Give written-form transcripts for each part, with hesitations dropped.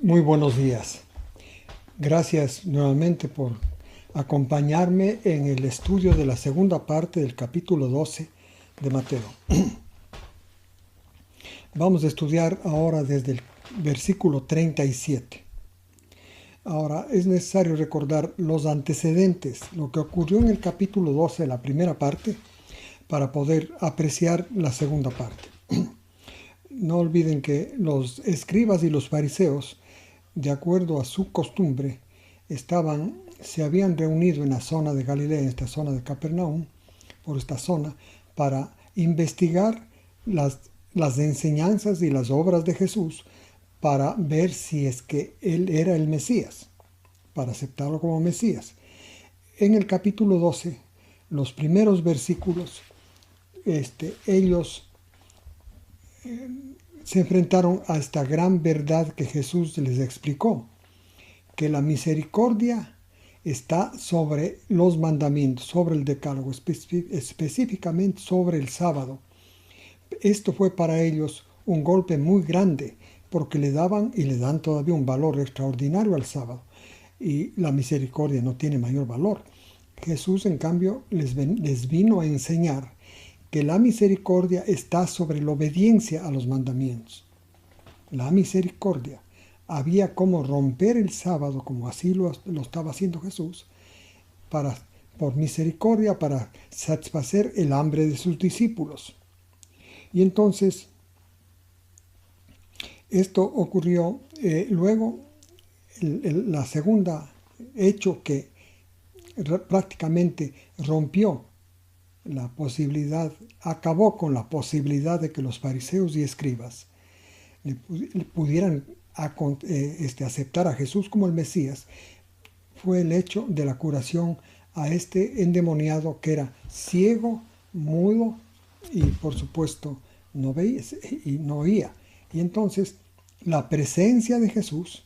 Muy buenos días. Gracias nuevamente por acompañarme en el estudio de la segunda parte del capítulo 12 de Mateo. Vamos a estudiar ahora desde el versículo 37. Ahora es necesario recordar los antecedentes, lo que ocurrió en el capítulo 12, la primera parte, para poder apreciar la segunda parte. No olviden que los escribas y los fariseos, de acuerdo a su costumbre, se habían reunido en la zona de Galilea, en esta zona de Capernaum, por esta zona, para investigar las enseñanzas y las obras de Jesús, para ver si es que él era el Mesías, para aceptarlo como Mesías. En el capítulo 12, los primeros versículos, ellos se enfrentaron a esta gran verdad que Jesús les explicó, que la misericordia está sobre los mandamientos, sobre el decálogo, específicamente sobre el sábado. Esto fue para ellos un golpe muy grande, porque le daban y le dan todavía un valor extraordinario al sábado, y la misericordia no tiene mayor valor. Jesús, en cambio, les vino a enseñar que la misericordia está sobre la obediencia a los mandamientos. La misericordia. Había como romper el sábado, como así lo estaba haciendo Jesús, por misericordia, para satisfacer el hambre de sus discípulos. Y entonces, esto ocurrió luego, la segunda hecho que prácticamente rompió la posibilidad, acabó con la posibilidad de que los fariseos y escribas le pudieran aceptar a Jesús como el Mesías, fue el hecho de la curación a este endemoniado que era ciego, mudo y por supuesto no veía y no oía. Y entonces la presencia de Jesús,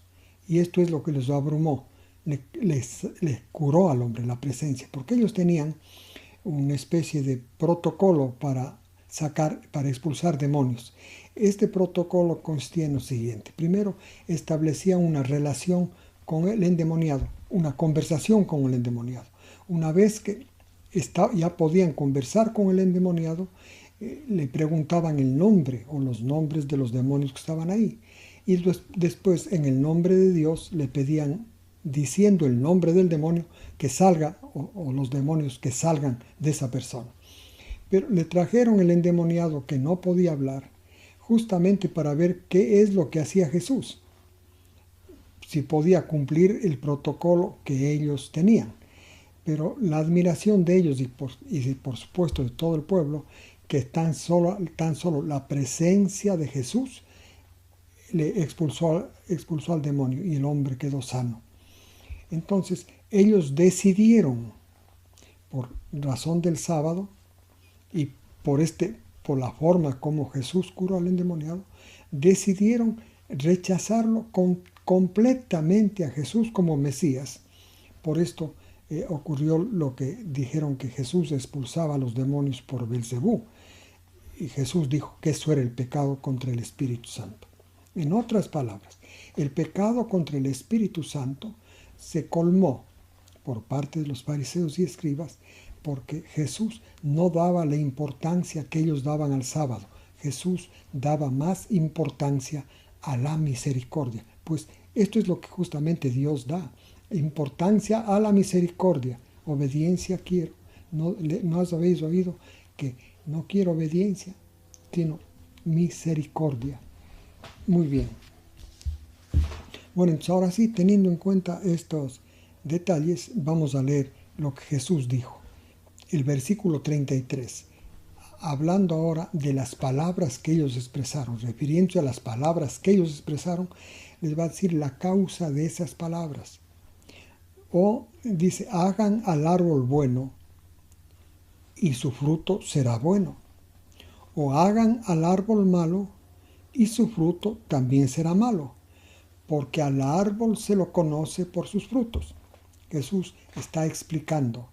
y esto es lo que les abrumó, les curó al hombre la presencia, porque ellos tenían una especie de protocolo para expulsar demonios. Este protocolo consistía en lo siguiente. Primero, establecía una relación con el endemoniado, una conversación con el endemoniado. Una vez que ya podían conversar con el endemoniado, le preguntaban el nombre o los nombres de los demonios que estaban ahí. Y después, en el nombre de Dios, le pedían, diciendo el nombre del demonio, que salga, o los demonios que salgan de esa persona. Pero le trajeron el endemoniado que no podía hablar, justamente para ver qué es lo que hacía Jesús, si podía cumplir el protocolo que ellos tenían. Pero la admiración de ellos y por supuesto de todo el pueblo, que tan solo la presencia de Jesús le expulsó al demonio y el hombre quedó sano. Entonces ellos decidieron, por razón del sábado y por la forma como Jesús curó al endemoniado, decidieron rechazarlo completamente a Jesús como Mesías. Por esto ocurrió lo que dijeron, que Jesús expulsaba a los demonios por Belcebú. Y Jesús dijo que eso era el pecado contra el Espíritu Santo. En otras palabras, el pecado contra el Espíritu Santo se colmó por parte de los fariseos y escribas, porque Jesús no daba la importancia que ellos daban al sábado. Jesús daba más importancia a la misericordia. Pues esto es lo que justamente Dios da. Importancia a la misericordia. Obediencia quiero. ¿No habéis oído que no quiero obediencia, sino misericordia? Muy bien. Bueno, entonces ahora sí, teniendo en cuenta estos detalles, vamos a leer lo que Jesús dijo. El versículo 33, hablando ahora de las palabras que ellos expresaron, refiriéndose a las palabras que ellos expresaron, les va a decir la causa de esas palabras. O dice, hagan al árbol bueno y su fruto será bueno. O hagan al árbol malo y su fruto también será malo, porque al árbol se lo conoce por sus frutos. Jesús está explicando.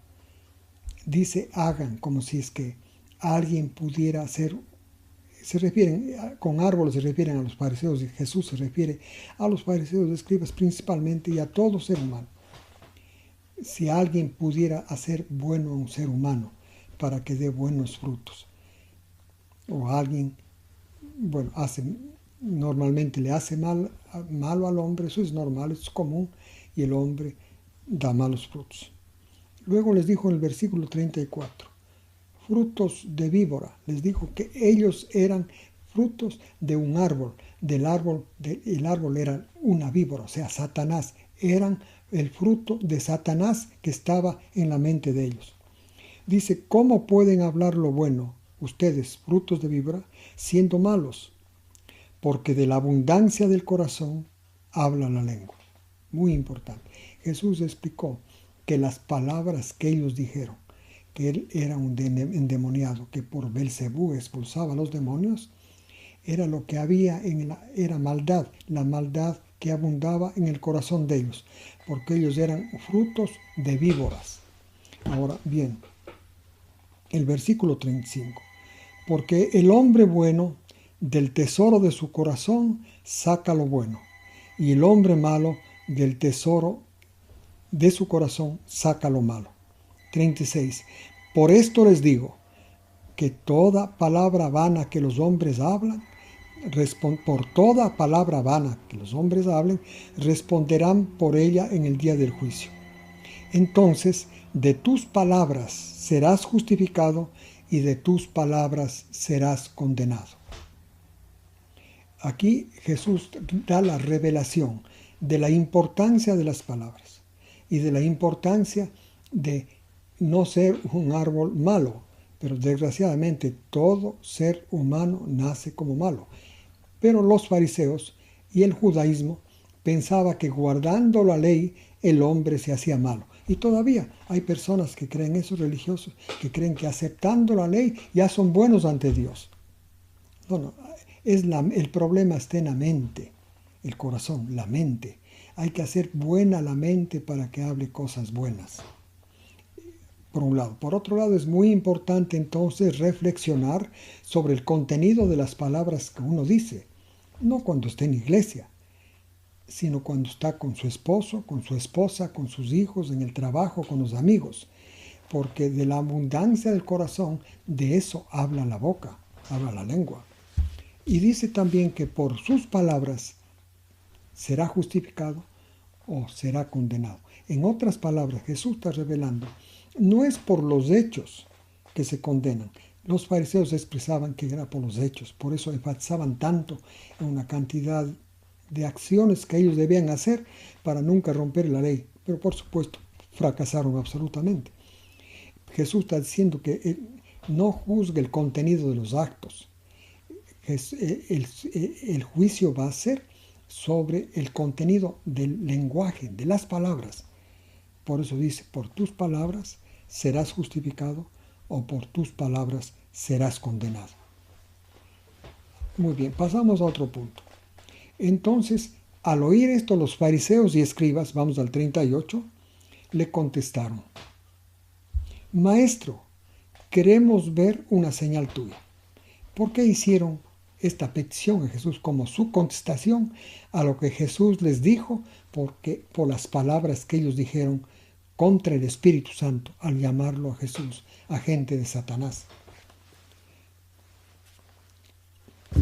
Dice hagan, como si es que alguien pudiera hacer con árboles se refieren a los fariseos, y Jesús se refiere a los fariseos, escribas principalmente, y a todo ser humano. Si alguien pudiera hacer bueno a un ser humano para que dé buenos frutos, o alguien, bueno, normalmente le hace malo al hombre, eso es normal, es común, y el hombre da malos frutos. Luego les dijo en el versículo 34, frutos de víbora, les dijo que ellos eran frutos de un árbol, el árbol era una víbora, o sea, Satanás, eran el fruto de Satanás que estaba en la mente de ellos. Dice, ¿cómo pueden hablar lo bueno, ustedes, frutos de víbora, siendo malos? Porque de la abundancia del corazón habla la lengua. Muy importante. Jesús explicó que las palabras que ellos dijeron, que él era un endemoniado, que por Belcebú expulsaba a los demonios, era lo que había era maldad, la maldad que abundaba en el corazón de ellos, porque ellos eran frutos de víboras. Ahora bien, el versículo 35, porque el hombre bueno del tesoro de su corazón saca lo bueno, y el hombre malo del tesoro de su corazón saca lo malo. 36. Por esto les digo que toda palabra vana que los hombres hablan, por toda palabra vana que los hombres hablen, responderán por ella en el día del juicio. Entonces, de tus palabras serás justificado y de tus palabras serás condenado. Aquí Jesús da la revelación de la importancia de las palabras y de la importancia de no ser un árbol malo, pero desgraciadamente todo ser humano nace como malo. Pero los fariseos y el judaísmo pensaban que guardando la ley el hombre se hacía malo. Y todavía hay personas que creen eso, religiosos, que creen que aceptando la ley ya son buenos ante Dios. No, el problema está en la mente, el corazón, la mente. Hay que hacer buena la mente para que hable cosas buenas. Por un lado. Por otro lado, es muy importante entonces reflexionar sobre el contenido de las palabras que uno dice. No cuando está en iglesia, sino cuando está con su esposo, con su esposa, con sus hijos, en el trabajo, con los amigos. Porque de la abundancia del corazón, de eso habla la boca, habla la lengua. Y dice también que por sus palabras será justificado o será condenado. En otras palabras, Jesús está revelando, no es por los hechos que se condenan. Los fariseos expresaban que era por los hechos, por eso enfatizaban tanto en una cantidad de acciones que ellos debían hacer para nunca romper la ley, pero por supuesto fracasaron absolutamente. Jesús está diciendo que no juzgue el contenido de los actos. El juicio va a ser sobre el contenido del lenguaje, de las palabras. Por eso dice, por tus palabras serás justificado o por tus palabras serás condenado. Muy bien, pasamos a otro punto. Entonces, al oír esto, los fariseos y escribas, vamos al 38, le contestaron, Maestro, queremos ver una señal tuya. ¿Por qué hicieron esta petición a Jesús como su contestación a lo que Jesús les dijo? Porque por las palabras que ellos dijeron contra el Espíritu Santo al llamarlo a Jesús agente de Satanás.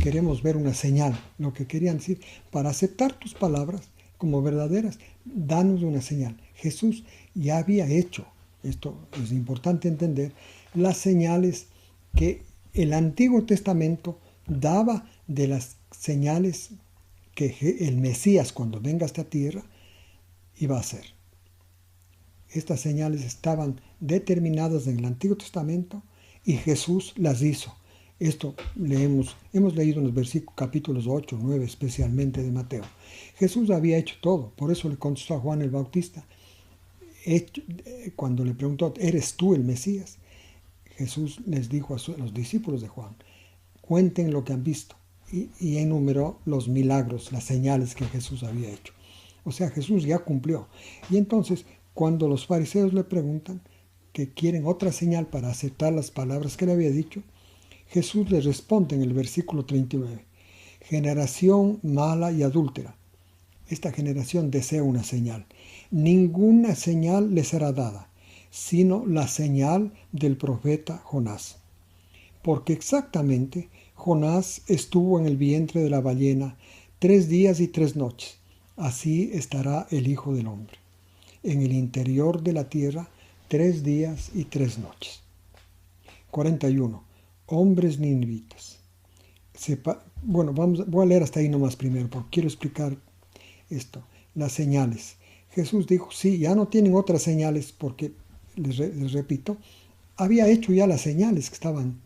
Queremos ver una señal, lo que querían decir, para aceptar tus palabras como verdaderas, danos una señal. Jesús ya había hecho, esto es importante entender, las señales que el Antiguo Testamento daba de las señales que el Mesías, cuando venga a esta tierra, iba a hacer. Estas señales estaban determinadas en el Antiguo Testamento y Jesús las hizo. Esto hemos leído en los versículos capítulos 8, 9, especialmente de Mateo. Jesús había hecho todo, por eso le contestó a Juan el Bautista. Cuando le preguntó, ¿eres tú el Mesías? Jesús les dijo a los discípulos de Juan, cuenten lo que han visto. Y enumeró los milagros, las señales que Jesús había hecho. O sea, Jesús ya cumplió. Y entonces, cuando los fariseos le preguntan que quieren otra señal para aceptar las palabras que le había dicho, Jesús le responde en el versículo 39, generación mala y adúltera. Esta generación desea una señal. Ninguna señal le será dada, sino la señal del profeta Jonás. Porque exactamente Jonás estuvo en el vientre de la ballena 3 días y 3 noches. Así estará el Hijo del Hombre, en el interior de la tierra 3 días y 3 noches. 41. Hombres ninivitas. Voy a leer hasta ahí nomás primero, porque quiero explicar esto. Las señales. Jesús dijo, sí, ya no tienen otras señales, porque, les repito, había hecho ya las señales que estaban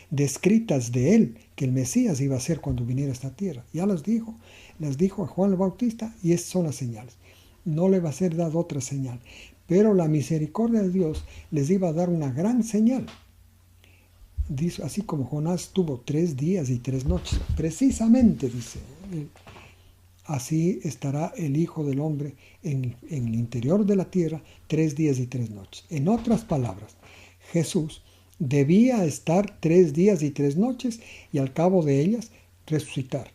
descritas de él, que el Mesías iba a hacer cuando viniera a esta tierra. Ya las dijo a Juan el Bautista, y esas son las señales. No le va a ser dada otra señal. Pero la misericordia de Dios les iba a dar una gran señal. Dice, así como Jonás tuvo 3 días y 3 noches, precisamente dice, así estará el Hijo del Hombre en el interior de la tierra 3 días y 3 noches. En otras palabras, Jesús debía estar 3 días y 3 noches y al cabo de ellas resucitar.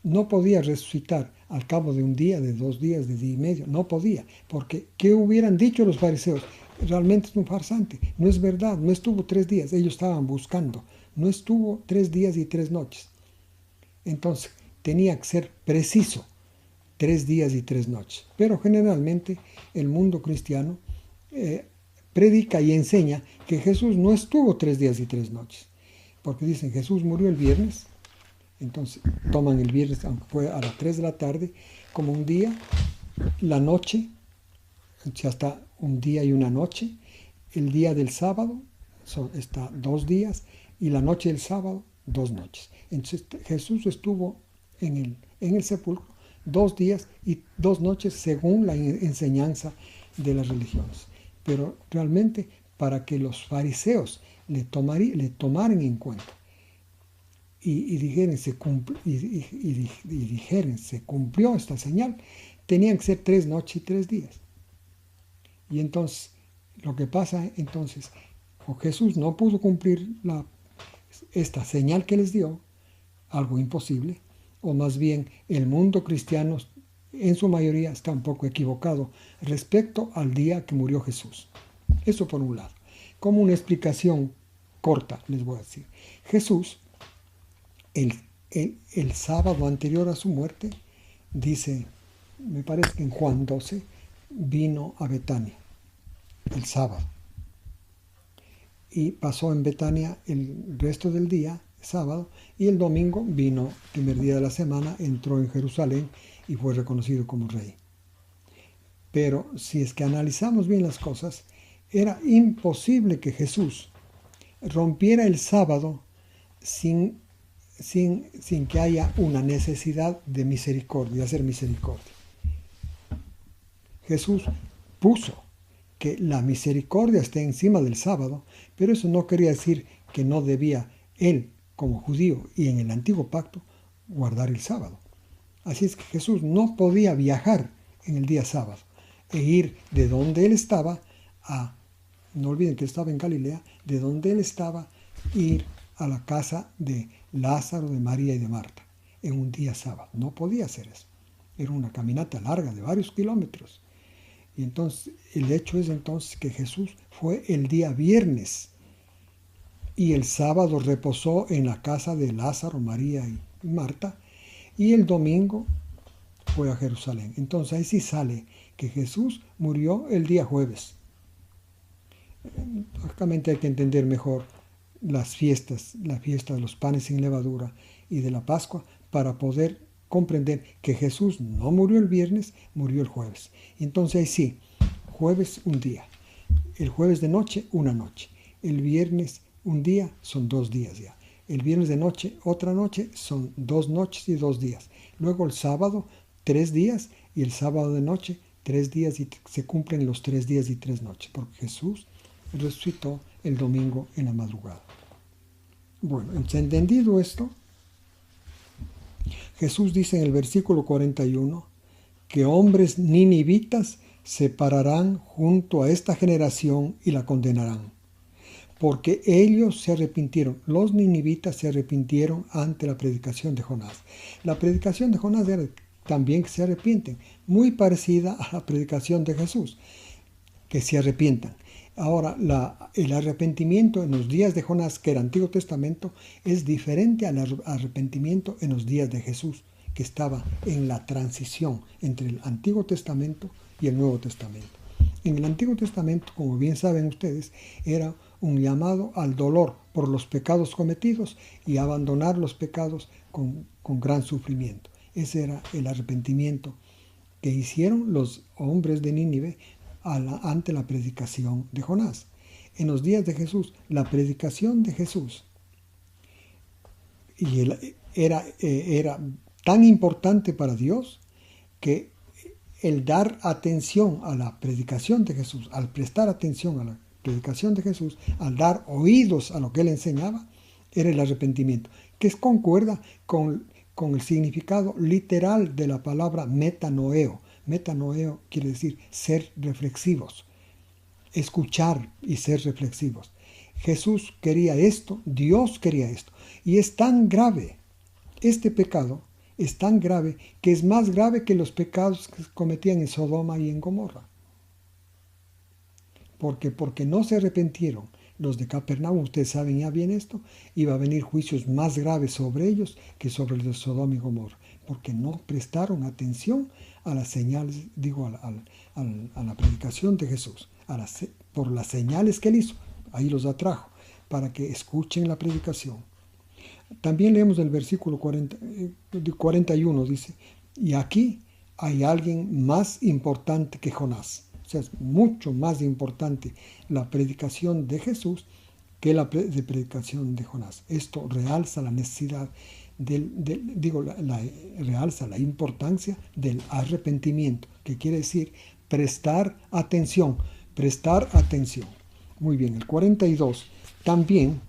No podía resucitar al cabo de un día, de 2 días, de día y medio. No podía, porque ¿qué hubieran dicho los fariseos? Realmente es un farsante, no es verdad, no estuvo 3 días, ellos estaban buscando, no estuvo 3 días y 3 noches. Entonces tenía que ser preciso, 3 días y 3 noches. Pero generalmente el mundo cristiano predica y enseña que Jesús no estuvo 3 días y 3 noches, porque dicen Jesús murió el viernes, entonces toman el viernes, aunque fue a las 3 de la tarde, como un día, la noche, ya está un día y una noche, el día del sábado está 2 días y la noche del sábado 2 noches. Entonces Jesús estuvo en el sepulcro 2 días y 2 noches según la enseñanza de las religiones. Pero realmente para que los fariseos le tomaran en cuenta y dijeran se cumplió esta señal, tenían que ser 3 noches y 3 días. Y entonces, lo que pasa entonces, Jesús no pudo cumplir esta señal que les dio, algo imposible, o más bien el mundo cristiano en su mayoría está un poco equivocado respecto al día que murió Jesús. Eso por un lado. Como una explicación corta les voy a decir. Jesús, el sábado anterior a su muerte, dice, me parece que en Juan 12, vino a Betania el sábado y pasó en Betania el resto del día, sábado, y el domingo vino, primer día de la semana, entró en Jerusalén y fue reconocido como rey. Pero si es que analizamos bien las cosas, era imposible que Jesús rompiera el sábado sin que haya una necesidad de misericordia, de hacer misericordia. Jesús puso que la misericordia esté encima del sábado, pero eso no quería decir que no debía él, como judío y en el antiguo pacto, guardar el sábado. Así es que Jesús no podía viajar en el día sábado e ir de donde él estaba no olviden que estaba en Galilea, de donde él estaba, ir a la casa de Lázaro, de María y de Marta en un día sábado. No podía hacer eso. Era una caminata larga de varios kilómetros. Y entonces el hecho es entonces que Jesús fue el día viernes y el sábado reposó en la casa de Lázaro, María y Marta, y el domingo fue a Jerusalén. Entonces ahí sí sale que Jesús murió el día jueves. Lógicamente hay que entender mejor las fiestas, la fiesta de los panes sin levadura y de la Pascua, para poder comprender que Jesús no murió el viernes, murió el jueves. Entonces ahí sí, jueves un día, el jueves de noche una noche, el viernes un día son 2 días ya, el viernes de noche otra noche son 2 noches y 2 días, luego el sábado 3 días y el sábado de noche 3 días y se cumplen los 3 días y 3 noches, porque Jesús resucitó el domingo en la madrugada. Bueno, entendido esto, Jesús dice en el versículo 41 que hombres ninivitas se pararán junto a esta generación y la condenarán, porque ellos se arrepintieron. Los ninivitas se arrepintieron ante la predicación de Jonás. La predicación de Jonás era también que se arrepienten, muy parecida a la predicación de Jesús, que se arrepientan. Ahora, el arrepentimiento en los días de Jonás, que era Antiguo Testamento, es diferente al arrepentimiento en los días de Jesús, que estaba en la transición entre el Antiguo Testamento y el Nuevo Testamento. En el Antiguo Testamento, como bien saben ustedes, era un llamado al dolor por los pecados cometidos y abandonar los pecados con gran sufrimiento. Ese era el arrepentimiento que hicieron los hombres de Nínive ante la predicación de Jonás. En los días de Jesús, la predicación de Jesús era tan importante para Dios que el dar atención a la predicación de Jesús, al prestar atención a la predicación de Jesús, al dar oídos a lo que él enseñaba, era el arrepentimiento, que concuerda con el significado literal de la palabra metanoeo. Metanoeo quiere decir ser reflexivos, escuchar y ser reflexivos. Jesús quería esto, Dios quería esto, y es tan grave, este pecado es tan grave que es más grave que los pecados que se cometían en Sodoma y en Gomorra. Porque no se arrepintieron los de Capernaum, ustedes saben ya bien esto, iba a venir juicios más graves sobre ellos que sobre los de Sodoma y Gomorra, porque no prestaron atención a las señales, a la predicación de Jesús, por las señales que él hizo, ahí los atrajo, para que escuchen la predicación. También leemos el versículo 41, dice, y aquí hay alguien más importante que Jonás. O sea, es mucho más importante la predicación de Jesús que la predicación de Jonás. Esto realza la necesidad, realza la importancia del arrepentimiento, que quiere decir prestar atención. Muy bien, el 42. También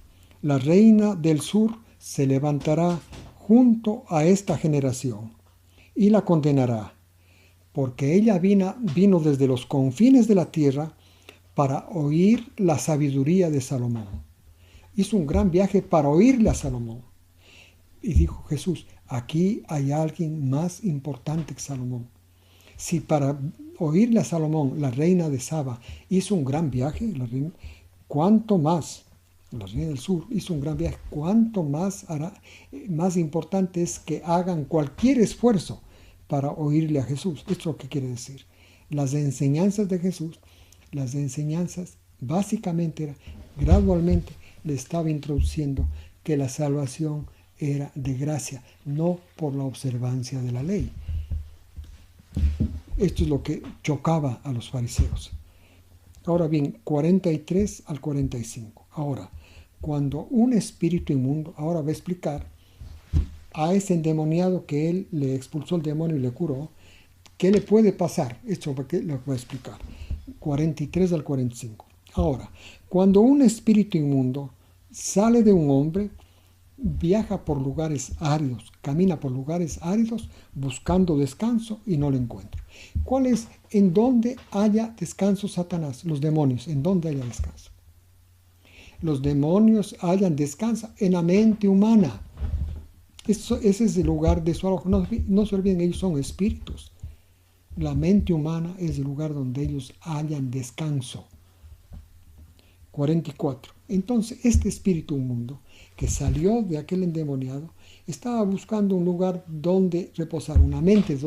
la reina del sur se levantará junto a esta generación y la condenará, porque ella vino desde los confines de la tierra para oír la sabiduría de Salomón. Hizo un gran viaje para oírle a Salomón. Y dijo Jesús, aquí hay alguien más importante que Salomón. Si para oírle a Salomón la reina de Saba hizo un gran viaje, ¿cuánto más? La reina del sur hizo un gran viaje. ¿Cuánto más importante es que hagan cualquier esfuerzo para oírle a Jesús? Esto es lo que quiere decir. Las enseñanzas de Jesús, las enseñanzas básicamente gradualmente le estaba introduciendo que la salvación era de gracia, no por la observancia de la ley. Esto es lo que chocaba a los fariseos. Ahora bien, 43 al 45. Ahora, cuando un espíritu inmundo, ahora va a explicar a ese endemoniado que él le expulsó el demonio y le curó, ¿qué le puede pasar? Esto lo voy a explicar. 43 al 45. Ahora, cuando un espíritu inmundo sale de un hombre, viaja por lugares áridos, camina por lugares áridos buscando descanso y no lo encuentra. ¿Cuál es? ¿En dónde haya descanso Satanás? Los demonios, ¿en dónde haya descanso? Los demonios hallan descanso en la mente humana. Ese es el lugar de su alojo. No se olviden, ellos son espíritus. La mente humana es el lugar donde ellos hallan descanso. 44. Entonces, este espíritu inmundo que salió de aquel endemoniado estaba buscando un lugar donde reposar, una mente,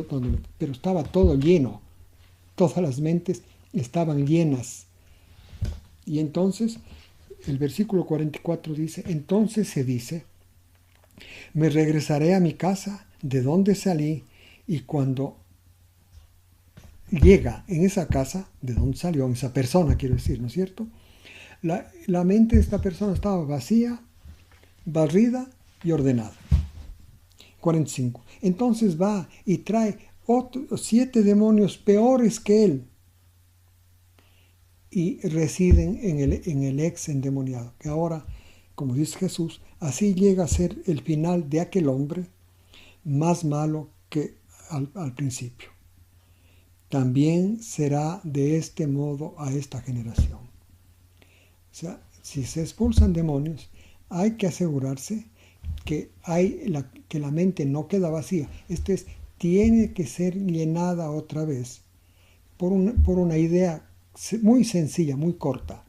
pero estaba todo lleno. Todas las mentes estaban llenas. Y entonces, el versículo 44 dice, entonces se dice, me regresaré a mi casa de donde salí, y cuando llega en esa casa, de donde salió, en esa persona, quiero decir, ¿no es cierto? La mente de esta persona estaba vacía, barrida y ordenada. 45. Entonces va y trae 7 demonios peores que él y residen en el ex endemoniado, que ahora, como dice Jesús, así llega a ser el final de aquel hombre más malo que al principio. También será de este modo a esta generación. O sea, si se expulsan demonios, hay que asegurarse que la mente no queda vacía. Esto es, tiene que ser llenada otra vez por una idea muy sencilla, muy corta.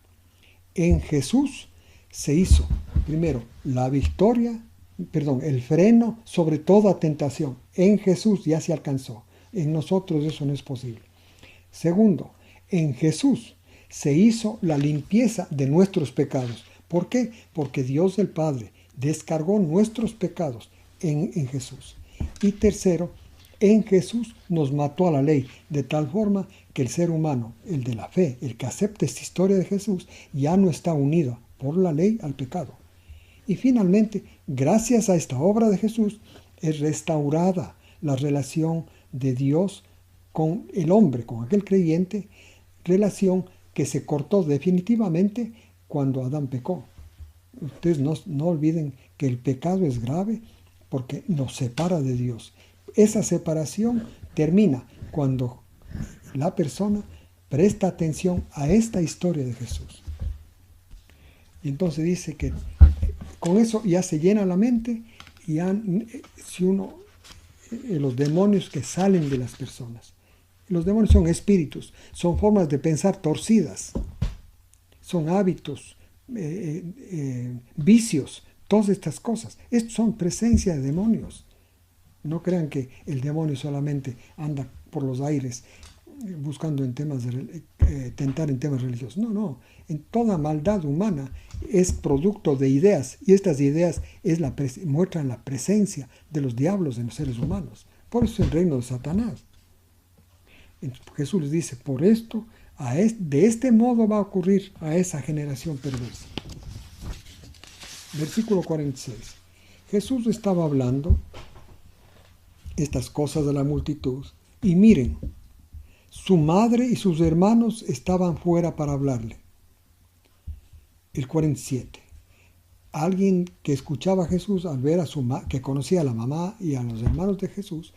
En Jesús se hizo, primero, la victoria, el freno sobre toda tentación. En Jesús ya se alcanzó. En nosotros eso no es posible. Segundo, en Jesús se hizo la limpieza de nuestros pecados. ¿Por qué? Porque Dios el Padre descargó nuestros pecados en Jesús. Y tercero, en Jesús nos mató a la ley, de tal forma que el ser humano, el de la fe, el que acepta esta historia de Jesús, ya no está unido por la ley al pecado. Y finalmente, gracias a esta obra de Jesús, es restaurada la relación de Dios con el hombre, con aquel creyente, relación que se cortó definitivamente cuando Adán pecó. Ustedes no olviden que el pecado es grave porque nos separa de Dios. Esa separación termina cuando la persona presta atención a esta historia de Jesús. Y entonces dice que con eso ya se llena la mente y los demonios que salen de las personas. Los demonios son espíritus, son formas de pensar torcidas, son hábitos, vicios, todas estas cosas. Estos son presencia de demonios. No crean que el demonio solamente anda por los aires buscando tentar en temas religiosos. No. En toda maldad humana es producto de ideas, y estas ideas muestran la presencia de los diablos en los seres humanos. Por eso es el reino de Satanás. Jesús les dice, por esto, de este modo va a ocurrir a esa generación perversa. Versículo 46. Jesús estaba hablando estas cosas a la multitud, y miren, su madre y sus hermanos estaban fuera para hablarle. El 47. Alguien que escuchaba a Jesús, al ver que conocía a la mamá y a los hermanos de Jesús,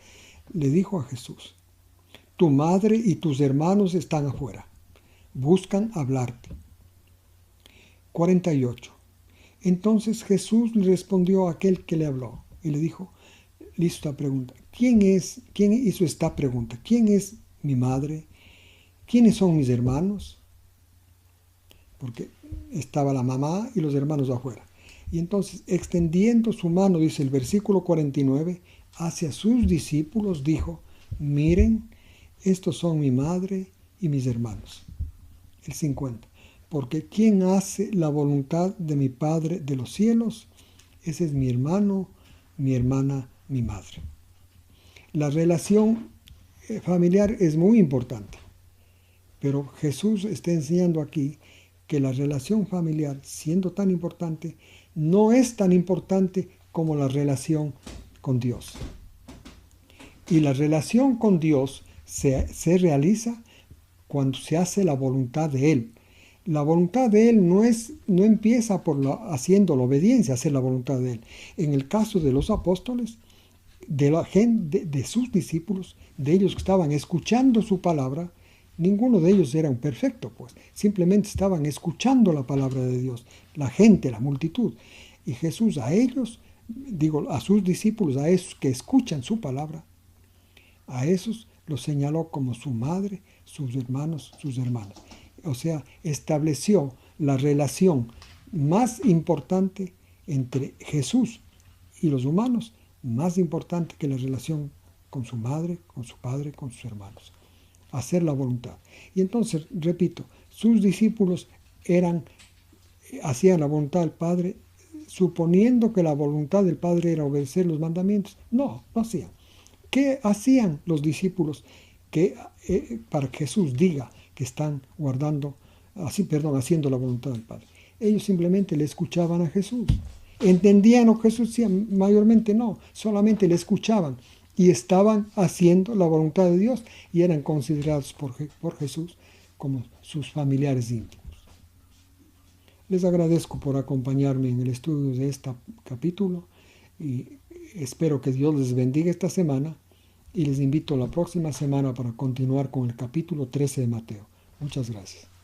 le dijo a Jesús, tu madre y tus hermanos están afuera, buscan hablarte. 48. Entonces Jesús le respondió a aquel que le habló y le dijo, listo la pregunta, ¿quién hizo esta pregunta? ¿Quién es mi madre? ¿Quiénes son mis hermanos? Porque estaba la mamá y los hermanos afuera. Y entonces, extendiendo su mano, dice el versículo 49, hacia sus discípulos dijo, miren, estos son mi madre y mis hermanos. El 50. Porque quien hace la voluntad de mi Padre de los cielos, ese es mi hermano, mi hermana, mi madre. La relación familiar es muy importante, pero Jesús está enseñando aquí que la relación familiar, siendo tan importante, no es tan importante como la relación con Dios. Y la relación con Dios se realiza cuando se hace la voluntad de Él. La voluntad de Él no empieza haciendo la obediencia, hacer la voluntad de Él. En el caso de los apóstoles, de la gente, de sus discípulos, de ellos que estaban escuchando su palabra, ninguno de ellos era un perfecto, pues. Simplemente estaban escuchando la palabra de Dios, la gente, la multitud. Y Jesús a ellos, a sus discípulos, a esos que escuchan su palabra, a esos los señaló como su madre, sus hermanos, sus hermanas. O sea, estableció la relación más importante entre Jesús y los humanos, más importante que la relación con su madre, con su padre, con sus hermanos. Hacer la voluntad. Y entonces, repito, sus discípulos hacían la voluntad del Padre, suponiendo que la voluntad del Padre era obedecer los mandamientos. No hacían. ¿Qué hacían los discípulos para que Jesús diga que están haciendo la voluntad del Padre? Ellos simplemente le escuchaban a Jesús. ¿Entendían lo que Jesús decía? Mayormente no, solamente le escuchaban y estaban haciendo la voluntad de Dios y eran considerados por Jesús como sus familiares íntimos. Les agradezco por acompañarme en el estudio de este capítulo y espero que Dios les bendiga esta semana y les invito la próxima semana para continuar con el capítulo 13 de Mateo. Muchas gracias.